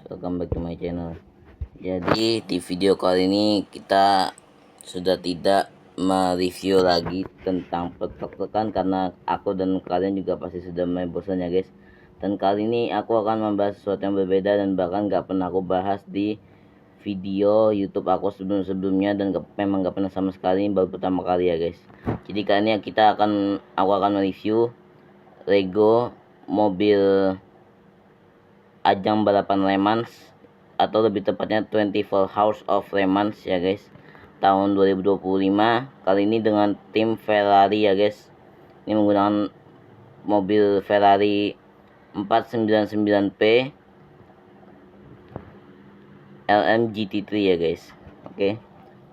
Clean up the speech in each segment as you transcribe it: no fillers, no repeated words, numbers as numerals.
welcome back to my channel. Jadi di video kali ini kita sudah tidak mereview lagi tentang pertek-tekan karena aku dan kalian juga pasti sudah mulai bosan ya guys. Dan kali ini aku akan membahas sesuatu yang berbeda dan bahkan gak pernah aku bahas di video YouTube aku sebelum-sebelumnya, dan memang gak pernah sama sekali, baru pertama kali ya guys. Jadi kali ini aku akan mereview Lego mobil ajang balapan Le Mans, atau lebih tepatnya 24 Hours of Le Mans ya guys, tahun 2025. Kali ini dengan tim Ferrari ya guys. Ini menggunakan mobil Ferrari 499P LMGT3 ya guys. Oke,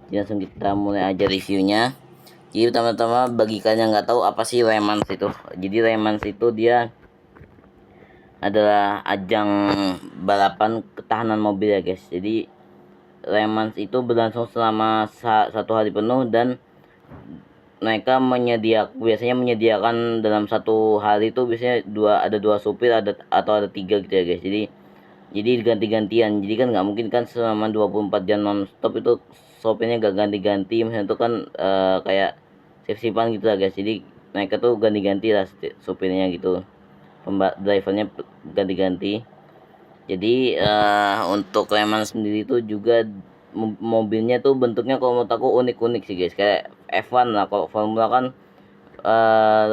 jadi langsung kita mulai aja reviewnya. Jadi pertama-tama, bagi kalian yang nggak tahu apa sih Le Mans itu, jadi Le Mans itu dia adalah ajang balapan ketahanan mobil ya guys. Jadi Le Mans itu berlangsung selama satu hari penuh, dan mereka biasanya menyediakan dalam satu hari itu biasanya ada dua supir, atau ada tiga gitu ya guys. Jadi ganti-gantian. Jadi kan nggak mungkin kan selama 24 jam non-stop itu sopirnya gak ganti-ganti. Misalnya itu kan kayak sip-sipan gitu lah guys. Jadi mereka tuh ganti-ganti lah supirnya gitu, drivernya ganti-ganti. Jadi untuk Le Mans sendiri itu juga mobilnya tuh bentuknya kalau menurut aku unik-unik sih guys, kayak F1 lah. Kalau Formula kan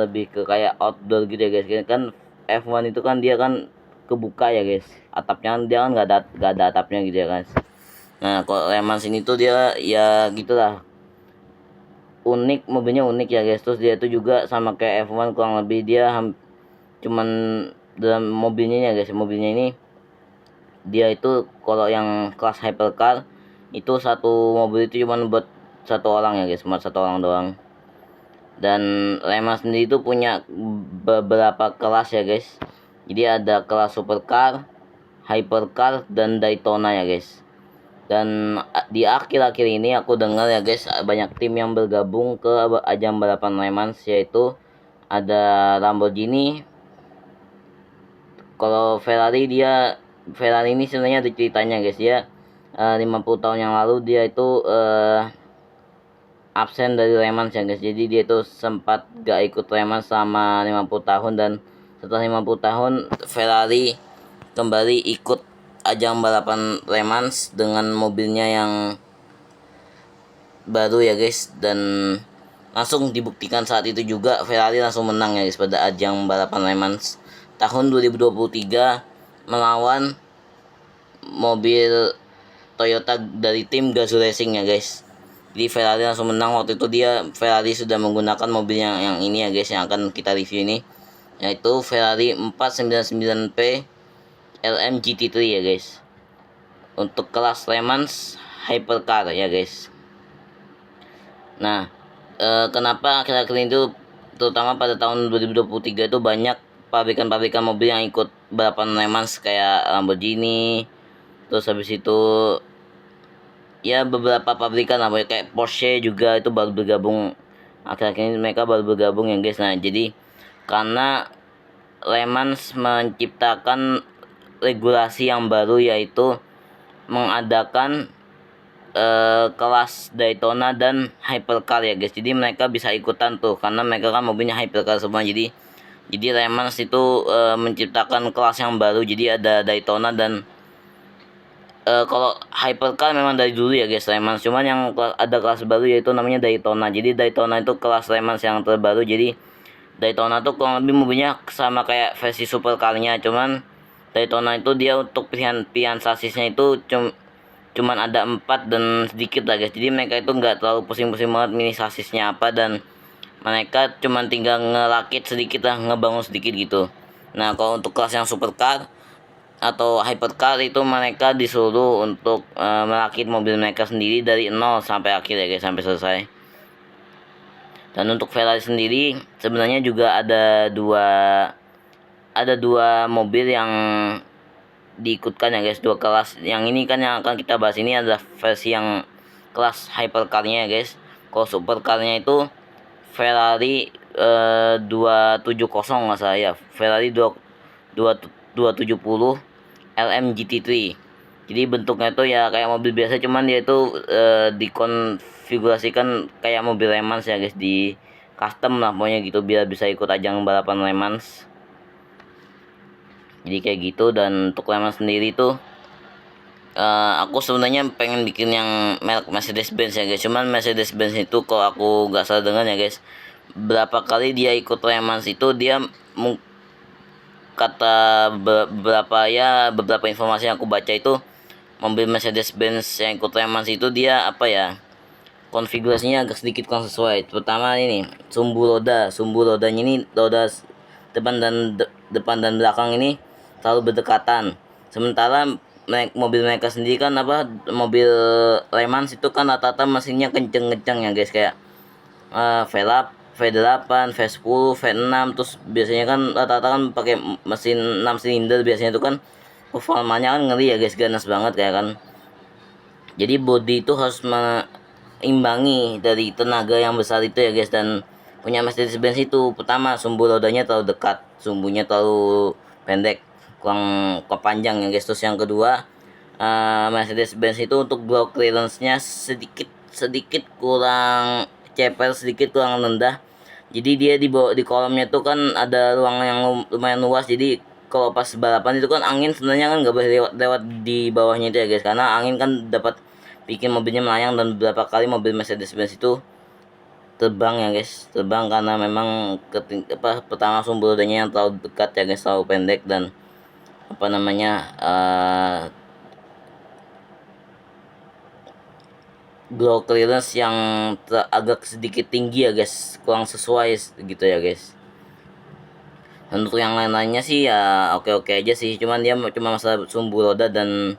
lebih ke kayak outdoor gitu ya guys. Kan F1 itu kan dia kan kebuka ya guys, atapnya kan dia kan nggak ada atapnya gitu ya guys. Nah kalau Le Mans ini tuh dia ya gitulah, unik, mobilnya unik ya guys. Terus dia itu juga sama kayak F1 kurang lebih, dia cuman dalam mobilnya ya guys, mobilnya ini dia itu kalau yang kelas hypercar itu satu mobil itu cuma buat satu orang ya guys, cuma satu orang doang. Dan Le Mans sendiri itu punya beberapa kelas ya guys. Jadi ada kelas supercar, hypercar, dan Daytona ya guys. Dan di akhir-akhir ini aku dengar ya guys, banyak tim yang bergabung ke ajang balapan Le Mans, yaitu ada Lamborghini. Kalau Ferrari ini sebenarnya ada ceritanya guys. Dia 50 tahun yang lalu dia itu absen dari Le Mans ya guys. Jadi dia itu sempat gak ikut Le Mans selama 50 tahun, dan setelah 50 tahun Ferrari kembali ikut ajang balapan Le Mans dengan mobilnya yang baru ya guys. Dan langsung dibuktikan saat itu juga Ferrari langsung menang ya guys pada ajang balapan Le Mans tahun 2023 melawan mobil Toyota dari tim Gazoo Racing ya guys. Jadi Ferrari langsung menang. Waktu itu Ferrari sudah menggunakan mobil yang ini ya guys, yang akan kita review ini, yaitu Ferrari 499P LMGT3 ya guys, untuk kelas Le Mans hypercar ya guys. Nah kenapa akhir-akhir itu, terutama pada tahun 2023 itu, banyak pabrikan-pabrikan mobil yang ikut balapan Le Mans kayak Lamborghini. Terus habis itu ya beberapa pabrikan lah, kayak Porsche juga itu baru bergabung akhir-akhir ini, mereka baru bergabung ya guys. Nah jadi karena Le Mans menciptakan regulasi yang baru, yaitu mengadakan kelas Daytona dan hypercar ya guys. Jadi mereka bisa ikutan tuh karena mereka kan mobilnya hypercar semua. Jadi Le Mans itu menciptakan kelas yang baru, jadi ada Daytona dan kalau hypercar memang dari dulu ya guys Le Mans, cuman yang ada kelas baru yaitu namanya Daytona. Jadi Daytona itu kelas Le Mans yang terbaru. Jadi Daytona tuh kurang lebih mobilnya sama kayak versi supercarnya, cuman Daytona itu dia untuk pilihan sasisnya itu cuman ada 4 dan sedikit lah guys. Jadi mereka itu nggak terlalu pusing-pusing banget milih sasisnya apa, dan mereka cuman tinggal ngerakit sedikit lah, ngebangun sedikit gitu. Nah kalau untuk kelas yang supercar atau hypercar itu mereka disuruh untuk merakit mobil mereka sendiri dari nol sampai akhir ya guys, sampai selesai. Dan untuk Ferrari sendiri sebenarnya juga ada dua mobil yang diikutkan ya guys, dua kelas. Yang ini kan yang akan kita bahas ini adalah versi yang kelas hypercarnya ya guys. Kalau supercarnya itu Ferrari 270 nggak salah ya, Ferrari 270 LMGT3. Jadi bentuknya tuh ya kayak mobil biasa, cuman dia itu dikonfigurasikan kayak mobil Le Mans ya guys, di custom lah pokoknya gitu biar bisa ikut ajang balapan Le Mans. Jadi kayak gitu. Dan untuk Le Mans sendiri tuh aku sebenarnya pengen bikin yang merek Mercedes-Benz ya guys, cuman Mercedes-Benz itu kalau aku nggak salah dengar ya guys, berapa kali dia ikut Le Mans itu dia kata beberapa ya, beberapa informasi yang aku baca itu mobil Mercedes-Benz yang ikut Le Mans itu dia apa ya, konfigurasinya agak sedikit kurang sesuai. Pertama ini sumbu rodanya ini, roda depan dan belakang ini terlalu berdekatan. Sementara mobil mereka sendiri kan apa, mobil Le Mans itu kan rata-rata mesinnya kenceng-kenceng ya guys, kayak V8, V8, V10, V6. Terus biasanya kan rata-rata kan pakai mesin 6 silinder biasanya itu kan performanya kan ngeri ya guys, ganas banget kayak kan. Jadi body itu harus imbangi dari tenaga yang besar itu ya guys. Dan punya Mercedes-Benz itu pertama sumbu rodanya terlalu dekat, sumbunya terlalu pendek, kurang kepanjang ya guys. Terus yang kedua, Mercedes-Benz itu untuk ground clearance-nya sedikit sedikit kurang ceper, sedikit kurang rendah. Jadi dia di kolomnya tuh kan ada ruang yang lumayan luas. Jadi kalau pas balapan itu kan angin sebenarnya kan nggak boleh lewat di bawahnya itu ya guys, karena angin kan dapat bikin mobilnya melayang. Dan beberapa kali mobil Mercedes-Benz itu terbang ya guys, terbang karena memang pertama sumber rodanya yang terlalu dekat ya guys, terlalu pendek. Dan apa namanya, glow clearance yang agak sedikit tinggi ya guys, kurang sesuai gitu ya guys. Dan untuk yang lain-lainnya sih ya oke-oke aja sih, cuman dia cuma masalah sumbu roda dan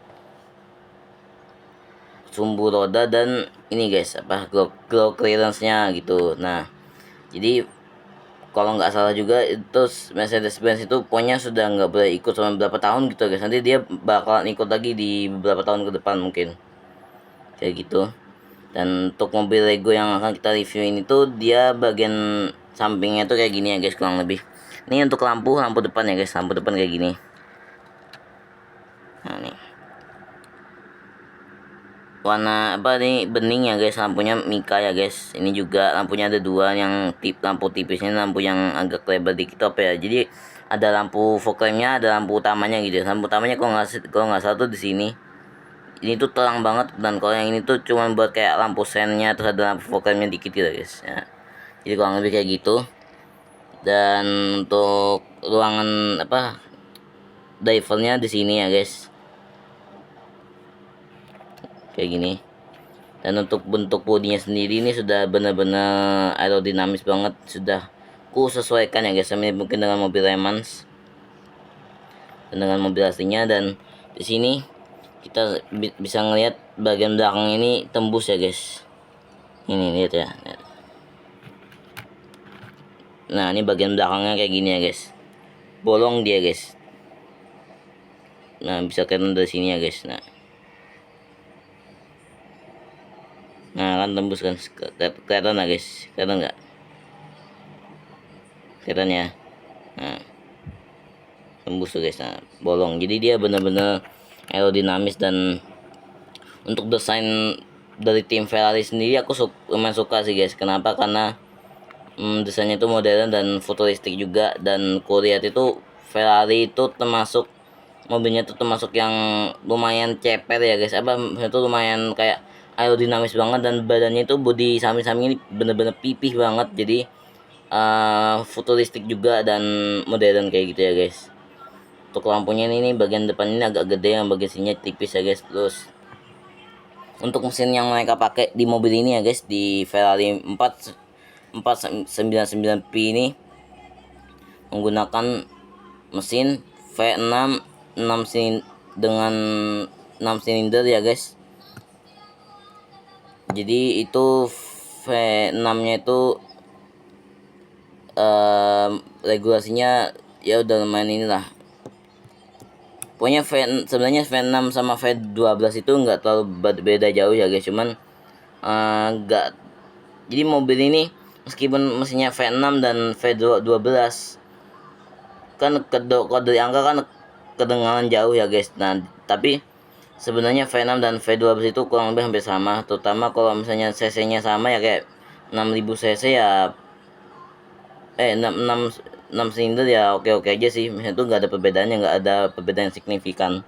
ini guys, apa, glow clearance-nya gitu. Nah, jadi kalau nggak salah juga itu Mercedes-Benz itu pokoknya sudah nggak boleh ikut selama beberapa tahun gitu guys. Nanti dia bakalan ikut lagi di beberapa tahun ke depan mungkin, kayak gitu. Dan untuk mobil Lego yang akan kita reviewin itu dia bagian sampingnya tuh kayak gini ya guys, kurang lebih. Ini untuk lampu depan ya guys, lampu depan kayak gini. Nah nih, warna apa nih, bening ya guys, lampunya Mika ya guys. Ini juga lampunya ada dua, yang lampu tipisnya, lampu yang agak lebar dikit apa ya. Jadi ada lampu fog lampnya, ada lampu utamanya gitu. Lampu utamanya kalau nggak salah tuh di sini. Ini tuh terang banget, dan kalau yang ini tuh cuma buat kayak lampu sennya, terus ada lampu fog lampnya dikit gitu guys ya. Jadi kurang lebih kayak gitu. Dan untuk ruangan apa, divernya di sini ya guys, kayak gini. Dan untuk bentuk bodinya sendiri ini sudah benar-benar aerodinamis banget, sudah ku sesuaikan ya guys, mungkin dengan mobil Le Mans dan dengan mobil aslinya. Dan di sini kita bisa ngelihat bagian belakang ini tembus ya guys, ini lihat ya. Nah ini bagian belakangnya kayak gini ya guys, bolong dia guys. Nah bisa kelihatan dari sini ya guys. Nah kan tembus kan, kelihatan lah guys, kelihatan nggak, kelihatan ya. Nah tembus tuh guys, nah bolong. Jadi dia benar-benar aerodinamis. Dan untuk desain dari tim Ferrari sendiri aku lumayan suka sih guys. Kenapa? Karena desainnya itu modern dan futuristik juga. Dan kulihat itu Ferrari itu termasuk mobilnya itu termasuk yang lumayan ceper ya guys, apa itu lumayan kayak aerodinamis banget. Dan badannya itu bodi samping-samping ini bener-bener pipih banget. Jadi futuristik juga dan modern kayak gitu ya guys. Untuk lampunya ini bagian depan ini agak gede, yang bagian sininya tipis ya guys. Terus untuk mesin yang mereka pakai di mobil ini ya guys, di Ferrari 499P ini menggunakan mesin V6 dengan 6 silinder ya guys. Jadi itu V6 nya itu regulasinya ya udah lumayan inilah. Pokoknya sebenarnya V6 sama V12 itu nggak terlalu beda jauh ya guys, cuman nggak. Jadi mobil ini meskipun mesinnya V6 dan V12 kan kode angka kan kedengaran jauh ya guys. Nah tapi sebenarnya V6 dan V12 itu kurang lebih hampir sama, terutama kalau misalnya cc-nya sama ya kayak 6000 cc ya, 6 6 6 silinder ya oke-oke aja sih. Misalnya tuh nggak ada perbedaannya, nggak ada perbedaan yang signifikan.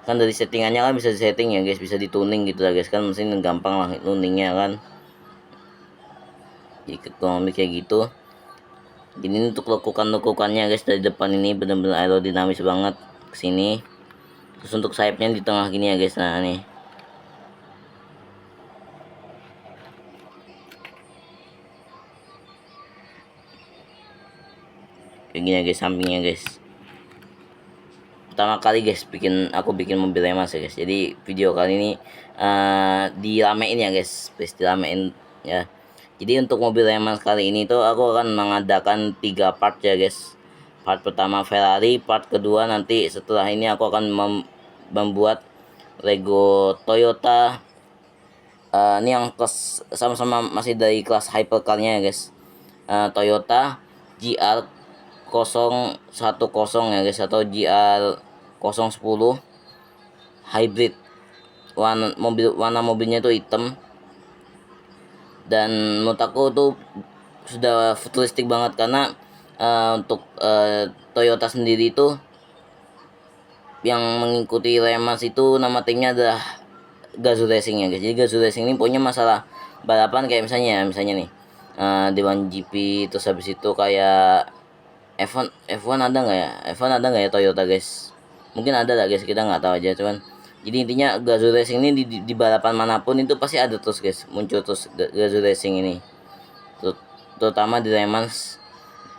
Kan dari settingannya kan bisa disetting ya guys, bisa dituning gitu lah guys, kan mesin gampang lah tuningnya kan. Jadi kurang lebih kayak gitu. Ini untuk lekukan-lekukannya guys, dari depan ini bener-bener aerodinamis banget kesini. Terus untuk sayapnya di tengah gini ya guys, nah nih kayak gini ya guys, sampingnya guys. Pertama kali guys aku bikin mobil Remas ya guys, jadi video kali ini diramein ya guys, please diramein ya. Jadi untuk mobil Remas kali ini tuh aku akan mengadakan 3 part ya guys. Part pertama Ferrari, part kedua nanti setelah ini aku akan membuat Lego Toyota. Ini yang kelas sama-sama masih dari kelas hypercar-nya ya guys. Toyota GR 010 ya guys, atau GR 010 hybrid. Warna mobilnya itu hitam, dan menurut aku tuh sudah futuristik banget karena untuk Toyota sendiri itu yang mengikuti Remas itu nama timnya adalah Gazoo Racing ya guys. Jadi Gazoo Racing ini punya masalah balapan kayak misalnya nih di One GP, terus habis itu kayak F1 ada nggak ya? F1 ada nggak ya Toyota guys? Mungkin ada lah guys, kita nggak tahu aja. Cuman jadi intinya Gazoo Racing ini di balapan manapun itu pasti ada terus guys, muncul terus Gazoo Racing ini. Terutama di Le Mans,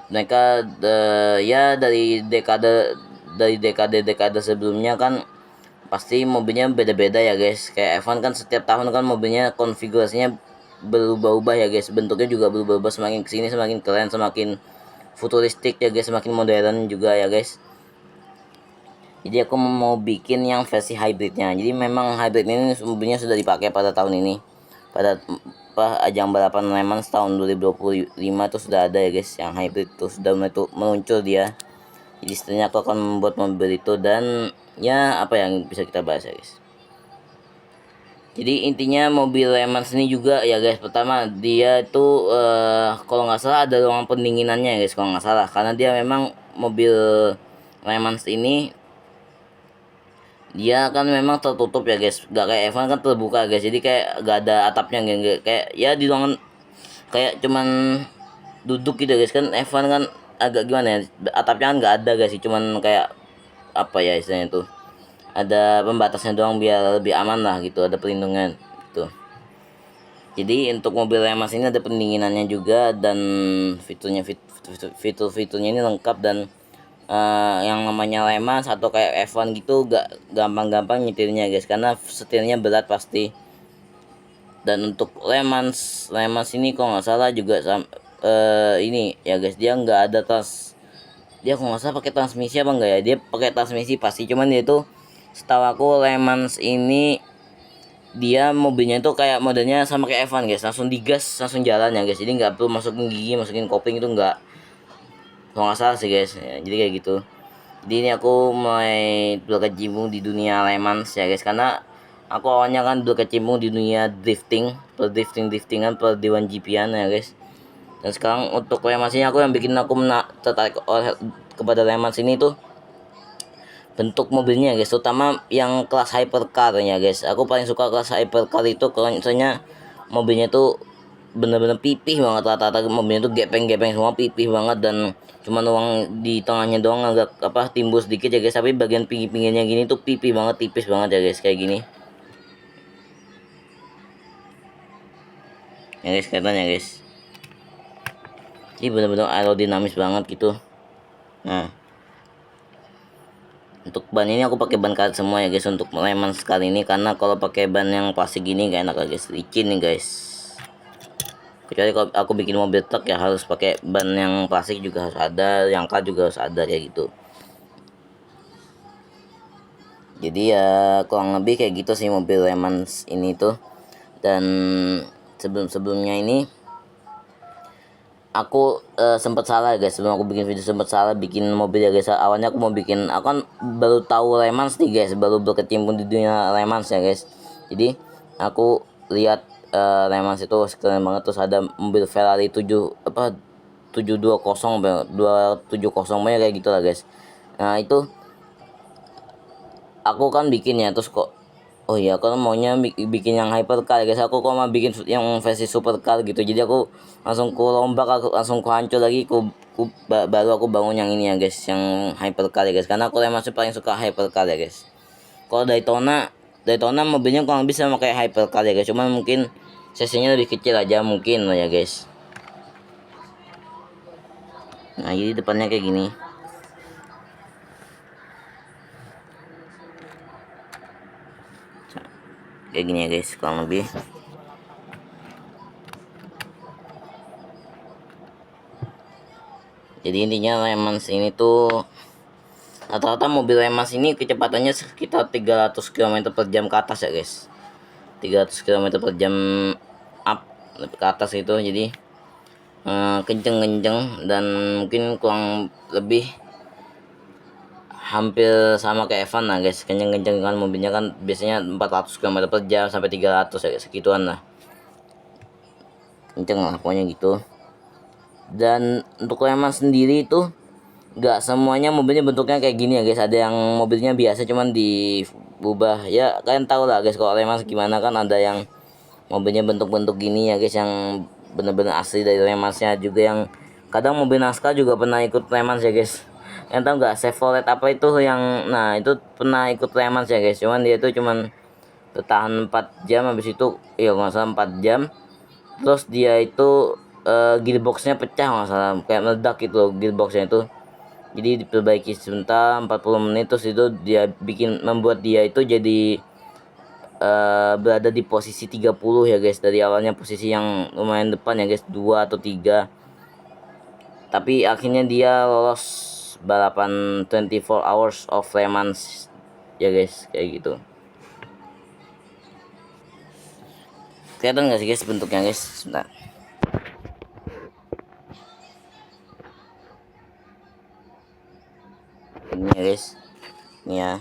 mereka ya dari dekade sebelumnya kan pasti mobilnya beda-beda ya guys. Kayak F1 kan setiap tahun kan mobilnya konfigurasinya berubah-ubah ya guys, bentuknya juga berubah-ubah, semakin kesini semakin keren, semakin futuristik ya guys, semakin modern juga ya guys. Jadi aku mau bikin yang versi hybridnya. Jadi memang hybrid ini mobilnya sudah dipakai pada tahun ini, pada ajang balapan Le Mans tahun 2025 itu sudah ada ya guys, yang hybrid itu sudah meluncur dia. Jadi setelahnya aku akan membuat mobil itu, dan ya apa yang bisa kita bahas ya guys. Jadi intinya mobil Le Mans ini juga ya guys, pertama dia itu kalau nggak salah ada ruangan pendinginannya ya guys, kalau nggak salah, karena dia memang mobil Le Mans ini dia kan memang tertutup ya guys, nggak kayak F1 kan terbuka guys. Jadi kayak nggak ada atapnya, kayak ya di ruangan kayak cuman duduk gitu guys. Kan F1 kan agak gimana ya, atapnya kan nggak ada guys, cuman kayak apa ya istilahnya tuh, ada pembatasnya doang biar lebih aman lah gitu, ada perlindungan gitu. Jadi untuk mobil Le Mans ini ada pendinginannya juga, dan fitur-fiturnya ini lengkap. Dan yang namanya Le Mans atau kayak F1 gitu gak gampang-gampang nyetirnya guys, karena setirnya berat pasti. Dan untuk Le Mans ini kok nggak salah juga ini ya guys, dia nggak ada dia kok nggak salah pakai transmisi apa enggak ya, dia pakai transmisi pasti. Cuman dia itu setahu aku Le Mans ini dia mobilnya itu kayak modelnya sama kayak F1 guys, langsung digas langsung jalan ya guys. Jadi nggak perlu masukin gigi, masukin kopling itu nggak, kalau nggak salah sih guys ya, jadi kayak gitu. Jadi ini aku mulai berkecimpung di dunia Le Mans ya guys, karena aku awalnya kan berkecimpung di dunia driftingan per Dewan GP-an ya guys. Dan sekarang untuk Le Mans ini, aku yang bikin aku tertarik kepada Le Mans ini tuh bentuk mobilnya guys, terutama yang kelas hypercar ya guys. Aku paling suka kelas hypercar itu kalau misalnya mobilnya tuh bener-bener pipih banget, rata-rata mobilnya tuh gepeng-gepeng semua, pipih banget, dan cuma ruang di tengahnya doang agak apa timbul sedikit ya guys, tapi bagian pinggir-pinggirnya gini tuh pipih banget, tipis banget ya guys, kayak gini ya guys, katanya guys. Ini bener-bener aerodinamis banget gitu. Nah, untuk ban ini aku pakai ban karet semua ya guys untuk Le Mans kali ini, karena kalau pakai ban yang plastik gini gak enak guys, licin nih guys. Kecuali kalau aku bikin mobil truk ya harus pakai ban yang plastik juga harus ada, yang kar juga harus ada kayak gitu. Jadi ya kurang lebih kayak gitu sih mobil Le Mans ini tuh. Dan sebelumnya ini aku sempat salah guys, sebelum aku bikin video sempat salah bikin mobil ya guys. Awalnya aku mau bikin, aku kan baru tahu Le Mans nih guys, baru berkecimpung di dunia Le Mans ya guys. Jadi aku lihat Le Mans itu keren banget, terus ada mobil Ferrari 720 270 kayak gitu lah guys. Nah itu aku kan bikin ya, terus kok oh iya aku maunya bikin yang hypercar ya guys, aku kok mau bikin yang versi supercar gitu. Jadi aku langsung ku rombak, aku langsung ku hancur lagi, baru aku bangun yang ini ya guys, yang hypercar ya guys, karena aku emang paling suka hypercar ya guys. Kalau Daytona mobilnya kurang bisa pakai hypercar ya guys, cuman mungkin cc-nya lebih kecil aja mungkin lah ya guys. Nah jadi depannya kayak gini. Kayak gini ya guys kurang lebih. Jadi intinya Le Mans ini tuh rata-rata mobil Le Mans ini kecepatannya sekitar 300 km per jam ke atas ya guys. 300 km per jam up ke atas itu. Jadi kenceng-kenceng, dan mungkin kurang lebih hampir sama kayak Evan lah guys, kenceng-kenceng kan mobilnya kan biasanya 400 km per jam sampai 300 ya, segituan lah, kenceng lah pokoknya gitu. Dan untuk Le Mans sendiri itu nggak semuanya mobilnya bentuknya kayak gini ya guys, ada yang mobilnya biasa cuman diubah ya, kalian tahu lah guys kalau Le Mans gimana kan, ada yang mobilnya bentuk-bentuk gini ya guys, yang bener-bener asli dari Le Mansnya juga, yang kadang mobil NASCAR juga pernah ikut Le Mans ya guys. Yang tahu nggak Chevrolet apa itu yang, nah itu pernah ikut Le Mans ya guys, cuman dia itu cuman bertahan 4 jam, habis itu ya nggak salah 4 jam, terus dia itu gearboxnya pecah nggak salah, kayak meledak gitu loh gearboxnya itu. Jadi diperbaiki sebentar 40 menit, terus itu dia membuat dia itu jadi berada di posisi 30 ya guys, dari awalnya posisi yang lumayan depan ya guys, 2 atau 3, tapi akhirnya dia lolos balapan 24 hours of Le Mans ya guys, kayak gitu. Kelihatan gak sih guys bentuknya guys? Sebentar. Ini ya guys, ini ya.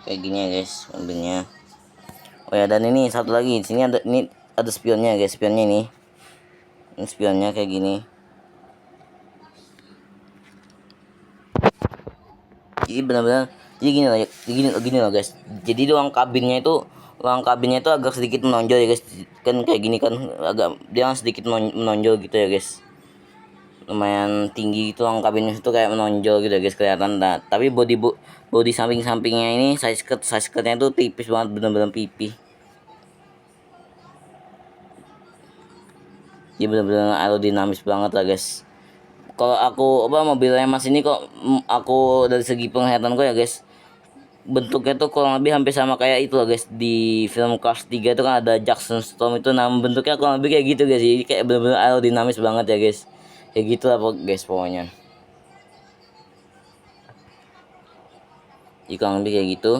Kayak gini ya guys mobilnya. Oh ya, dan ini satu lagi, di sini ada spionnya guys, spionnya ini spionnya kayak gini. Jadi benar-benar, jadi gini loh guys. Jadi ruang kabinnya itu agak sedikit menonjol ya guys, kan kayak gini kan, agak dia sedikit menonjol gitu ya guys, lumayan tinggi gitu ruang kabinnya itu, kayak menonjol gitu ya guys kelihatan. Nah, tapi body samping-sampingnya ini size skirtnya itu tipis banget, bener-bener pipih. Dia bener-bener aerodinamis banget lah guys. Kalau aku mobil Le Mans ini kok, aku dari segi penglihatan kok ya guys, bentuknya tuh kurang lebih hampir sama kayak itu loh guys, di film Cars 3 itu kan ada Jackson Storm itu, nah bentuknya kurang lebih kayak gitu guys, jadi kayak bener-bener aerodinamis banget ya guys, kayak gitu lah guys pokoknya. Jadi kurang lebih kayak gitu.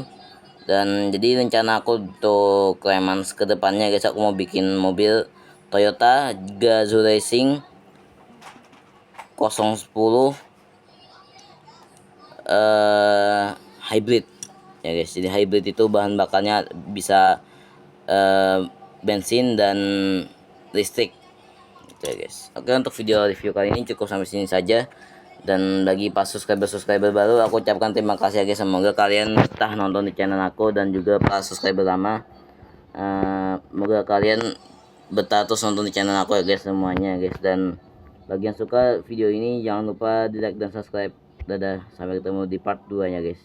Dan jadi rencana aku untuk Le Mans kedepannya guys, aku mau bikin mobil Toyota Gazoo Racing 010 hybrid ya guys. Jadi hybrid itu bahan bakarnya bisa bensin dan listrik gitu ya guys. Oke, untuk video review kali ini cukup sampai sini saja, dan bagi pas subscriber baru aku ucapkan terima kasih ya guys, semoga kalian betah nonton di channel aku, dan juga pas subscriber lama semoga kalian betah terus nonton di channel aku ya guys semuanya guys. Dan bagi yang suka video ini jangan lupa di like dan subscribe. Dadah, sampai ketemu di part 2 nya guys.